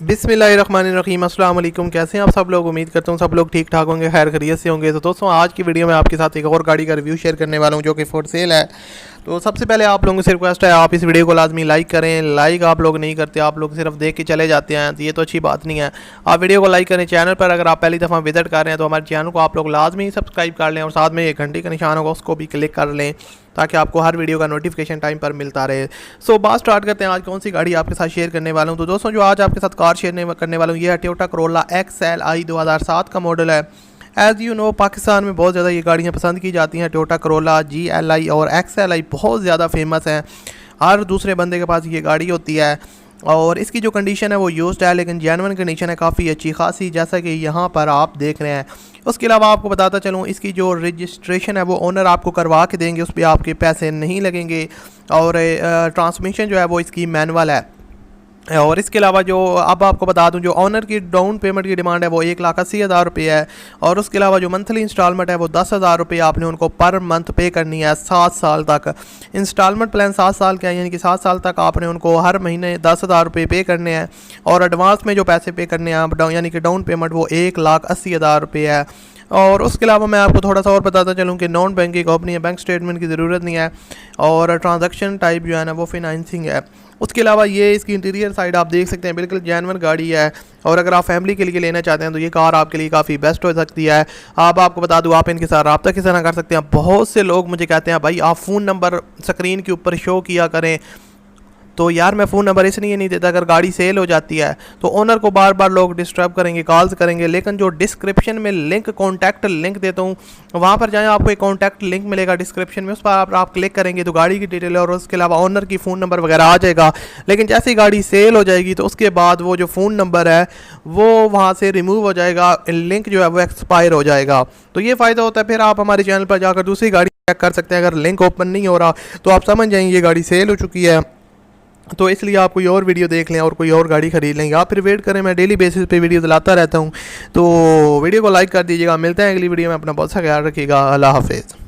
बिस्मिल्लाहिर्रहमानिर्रहीम। अस्सलाम वालेकुम। कैसे हैं आप सब लोग? उम्मीद करता हूँ सब लोग ठीक ठाक होंगे, खैर खैरियत से होंगे। तो दोस्तों, आज की वीडियो में आपके साथ एक और गाड़ी का रिव्यू शेयर करने वाला हूँ जो कि फॉर सेल है। तो सबसे पहले आप लोगों से रिक्वेस्ट है, आप इस वीडियो को लाजमी लाइक करें। लाइक आप लोग नहीं करते, आप लोग सिर्फ देख के चले जाते हैं, तो ये तो अच्छी बात नहीं है। आप वीडियो को लाइक करें। चैनल पर अगर आप पहली दफ़ा विजिट कर रहे हैं तो हमारे चैनल को आप लोग लाजमी सब्सक्राइब कर लें और साथ में एक घंटे का निशान होगा उसको भी क्लिक कर लें ताकि आपको हर वीडियो का नोटिफिकेशन टाइम पर मिलता रहे। सो बात स्टार्ट करते हैं। आज कौन सी गाड़ी आपके साथ शेयर करने वाला हूं। तो दोस्तों, जो आज आपके साथ कार शेयर करने वाला हूं ये है टोयोटा करोला XLI 2007 का मॉडल है। एज़ यू नो, पाकिस्तान में बहुत ज़्यादा ये गाड़ियाँ पसंद की जाती हैं। टोयोटा करोला, GLI और XLI बहुत ज़्यादा फेमस हैं। हर दूसरे बंदे के पास ये गाड़ी होती है और इसकी जो कंडीशन है वो यूज्ड है, लेकिन जेन्युइन कंडीशन है काफ़ी अच्छी खासी, जैसा कि यहाँ पर आप देख रहे हैं। उसके अलावा आपको बताता चलूँ, इसकी जो रजिस्ट्रेशन है वो ओनर आपको करवा के देंगे, उस पर आपके पैसे नहीं लगेंगे। और ट्रांसमिशन जो है वो इसकी मैनुअल है। और इसके अलावा जो अब आपको बता दूं, जो ऑनर की डाउन पेमेंट की डिमांड है वो 1,80,000 रुपये है। और उसके अलावा जो मंथली इंस्टॉलमेंट है वो 10,000 रुपये आपने उनको पर मंथ पे करनी है 7 साल तक। इंस्टॉलमेंट प्लान 7 साल का है, यानी कि 7 साल तक आपने उनको हर महीने 10,000 रुपये पे करने हैं। और एडवांस में जो पैसे पे करने हैं यानी कि डाउन पेमेंट वो 1,80,000 रुपये है। और उसके अलावा मैं आपको थोड़ा सा और बताता चलूँ कि नॉन बैंकिंग कंपनी है, बैंक स्टेटमेंट की ज़रूरत नहीं है और ट्रांजैक्शन टाइप जो है ना वो फाइनेंसिंग है। उसके अलावा ये इसकी इंटीरियर साइड आप देख सकते हैं, बिल्कुल जेन्युइन गाड़ी है। और अगर आप फैमिली के लिए लेना चाहते हैं तो ये कार आपके लिए काफ़ी बेस्ट हो सकती है। अब आपको बता दूं, आप इनके साथ रब्ता किस तरह कर सकते हैं। बहुत से लोग मुझे कहते हैं भाई आप फ़ोन नंबर स्क्रीन के ऊपर शो किया करें, तो यार मैं फ़ोन नंबर इसलिए नहीं देता, अगर गाड़ी सेल हो जाती है तो ओनर को बार बार लोग डिस्टर्ब करेंगे, कॉल्स करेंगे। लेकिन जो डिस्क्रिप्शन में लिंक, कॉन्टैक्ट लिंक देता हूँ, वहाँ पर जाएँ, आपको एक कॉन्टैक्ट लिंक मिलेगा डिस्क्रिप्शन में, उस पर आप क्लिक करेंगे तो गाड़ी की डिटेल और उसके अलावा ओनर की फ़ोन नंबर वगैरह आ जाएगा। लेकिन जैसे ही गाड़ी सेल हो जाएगी तो उसके बाद वो जो फ़ोन नंबर है वो वहाँ से रिमूव हो जाएगा, लिंक जो है वो एक्सपायर हो जाएगा। तो ये फ़ायदा होता है, फिर आप हमारे चैनल पर जाकर दूसरी गाड़ी चेक कर सकते हैं। अगर लिंक ओपन नहीं हो रहा तो आप समझ जाएंगे ये गाड़ी सेल हो चुकी है, तो इसलिए आप कोई और वीडियो देख लें और कोई और गाड़ी खरीद लेंगे। आप फिर वेट करें, मैं डेली बेसिस पे वीडियो दिलाता रहता हूँ। तो वीडियो को लाइक कर दीजिएगा। मिलते हैं अगली वीडियो में। अपना बहुत सा ख्याल रखिएगा। अल्लाह हाफिज़।